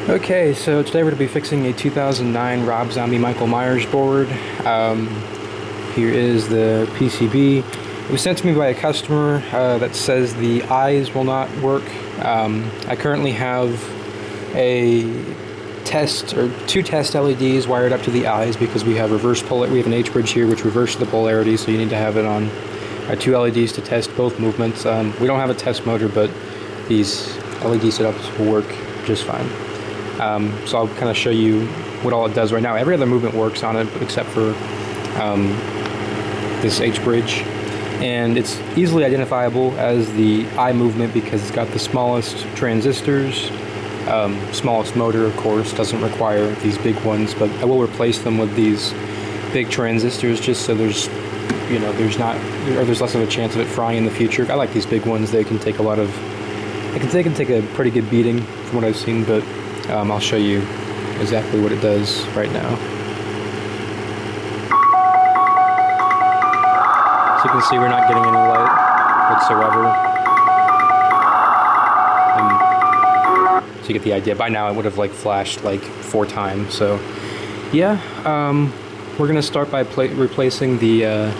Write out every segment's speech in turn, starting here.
Okay, so today we're going to be fixing a 2009 Rob Zombie Michael Myers board. Here is the PCB. It was sent to me by a customer that says the eyes will not work. I currently have two test LEDs wired up to the eyes because we have we have an H bridge here which reverses the polarity, so you need to have it on two LEDs to test both movements. We don't have a test motor, but these LED setups will work just fine. So I'll kind of show you what all it does right now. Every other movement works on it except for this H bridge, and it's easily identifiable as the eye movement because it's got the smallest transistors, smallest motor, of course, doesn't require these big ones, but I will replace them with these big transistors just so there's less of a chance of it frying in the future. I like these big ones. They can take they can take a pretty good beating from what I've seen, but I'll show you exactly what it does right now. So you can see we're not getting any light whatsoever. So you get the idea. By now it would have flashed 4 times. So yeah, we're gonna start by replacing the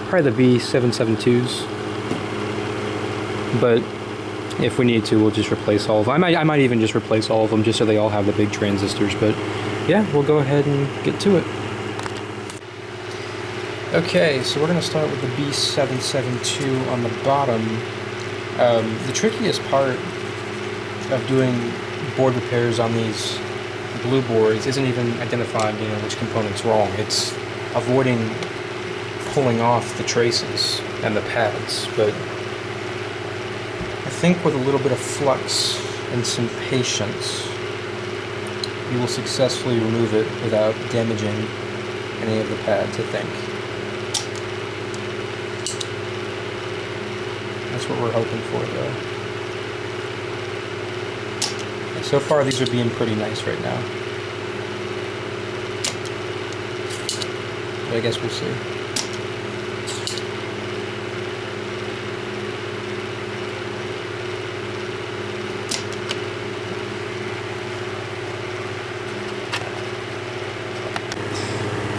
probably the B772s, but if we need to, we'll just replace all of them. I might even just replace all of them just so they all have the big transistors, but yeah, we'll go ahead and get to it. Okay, so we're going to start with the B772 on the bottom. The trickiest part of doing board repairs on these blue boards isn't even identifying, which component's wrong. It's avoiding pulling off the traces and the pads, but I think with a little bit of flux and some patience, you will successfully remove it without damaging any of the pads, I think. That's what we're hoping for, though. And so far, these are being pretty nice right now. But I guess we'll see.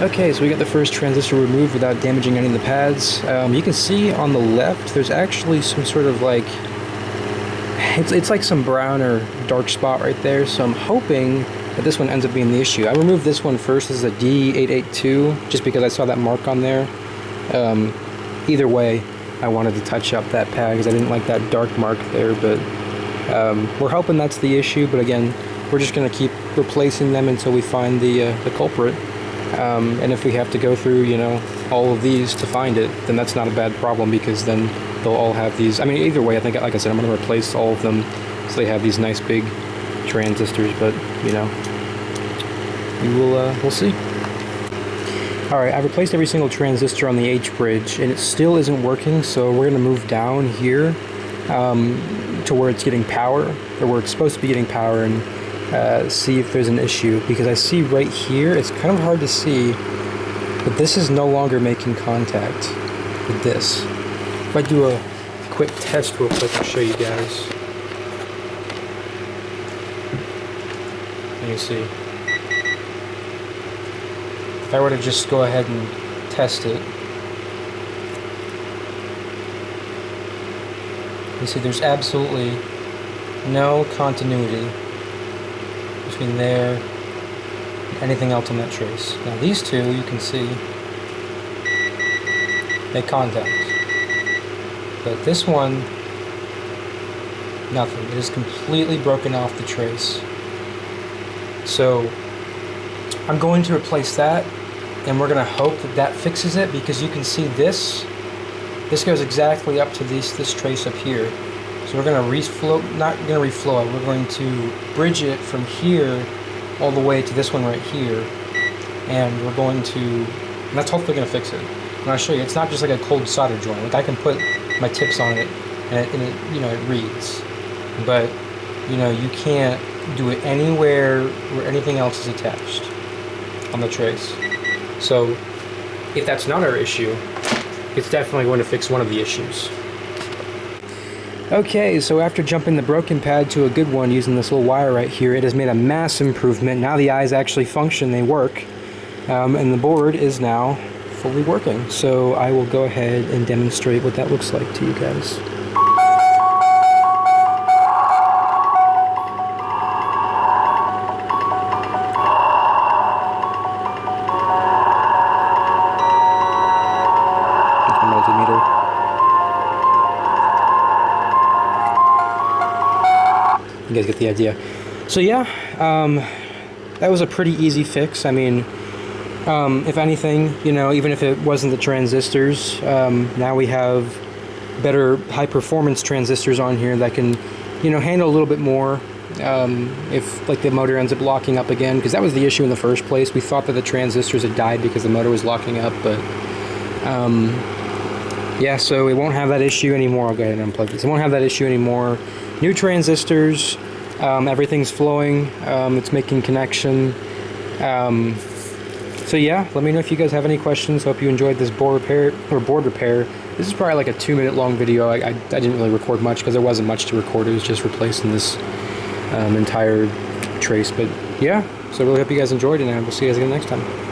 Okay, so we got the first transistor removed without damaging any of the pads. You can see on the left, there's actually some sort of it's like some brown or dark spot right there, so I'm hoping that this one ends up being the issue. I removed this one first. This is a D882, just because I saw that mark on there. Either way, I wanted to touch up that pad because I didn't like that dark mark there, but we're hoping that's the issue, but again, we're just going to keep replacing them until we find the culprit. And if we have to go through, all of these to find it, then that's not a bad problem because then they'll all have these. I mean, either way, I think, like I said, I'm going to replace all of them so they have these nice big transistors, but, we'll see. Alright, I've replaced every single transistor on the H bridge, and it still isn't working, so we're going to move down here to where it's getting power, or where it's supposed to be getting power, and see if there's an issue, because I see right here, it's kind of hard to see, but this is no longer making contact with this. If I do a quick test real quick, I'll show you guys. You see. If I were to just go ahead and test it, you see there's absolutely no continuity between there and anything else on that trace. Now these two, you can see, make contact. But this one, nothing. It is completely broken off the trace. So I'm going to replace that, and we're going to hope that that fixes it, because you can see this goes exactly up to this trace up here. So we're going to not going to reflow it, we're going to bridge it from here all the way to this one right here, and we're going to, and that's hopefully going to fix it. And I'll show you, it's not just like a cold solder joint. I can put my tips on it, and it it reads. But, you can't do it anywhere where anything else is attached on the trace. So if that's not our issue, it's definitely going to fix one of the issues. Okay, so after jumping the broken pad to a good one using this little wire right here, it has made a mass improvement. Now the eyes actually function, they work, and the board is now fully working. So I will go ahead and demonstrate what that looks like to you guys. Multimeter. You guys get the idea. So yeah, that was a pretty easy fix. I mean, if anything, you know, even if it wasn't the transistors, now we have better high performance transistors on here that can, you know, handle a little bit more if like the motor ends up locking up again, because that was the issue in the first place. We thought that the transistors had died because the motor was locking up, but yeah, so it won't have that issue anymore. I'll go ahead and unplug this. It won't have that issue anymore. New transistors, everything's flowing, it's making connection. So yeah, let me know if you guys have any questions. Hope you enjoyed this board repair. This is probably like a 2-minute long video. I didn't really record much because there wasn't much to record. It was just replacing this entire trace. But yeah, so I really hope you guys enjoyed, and I will see you guys again next time.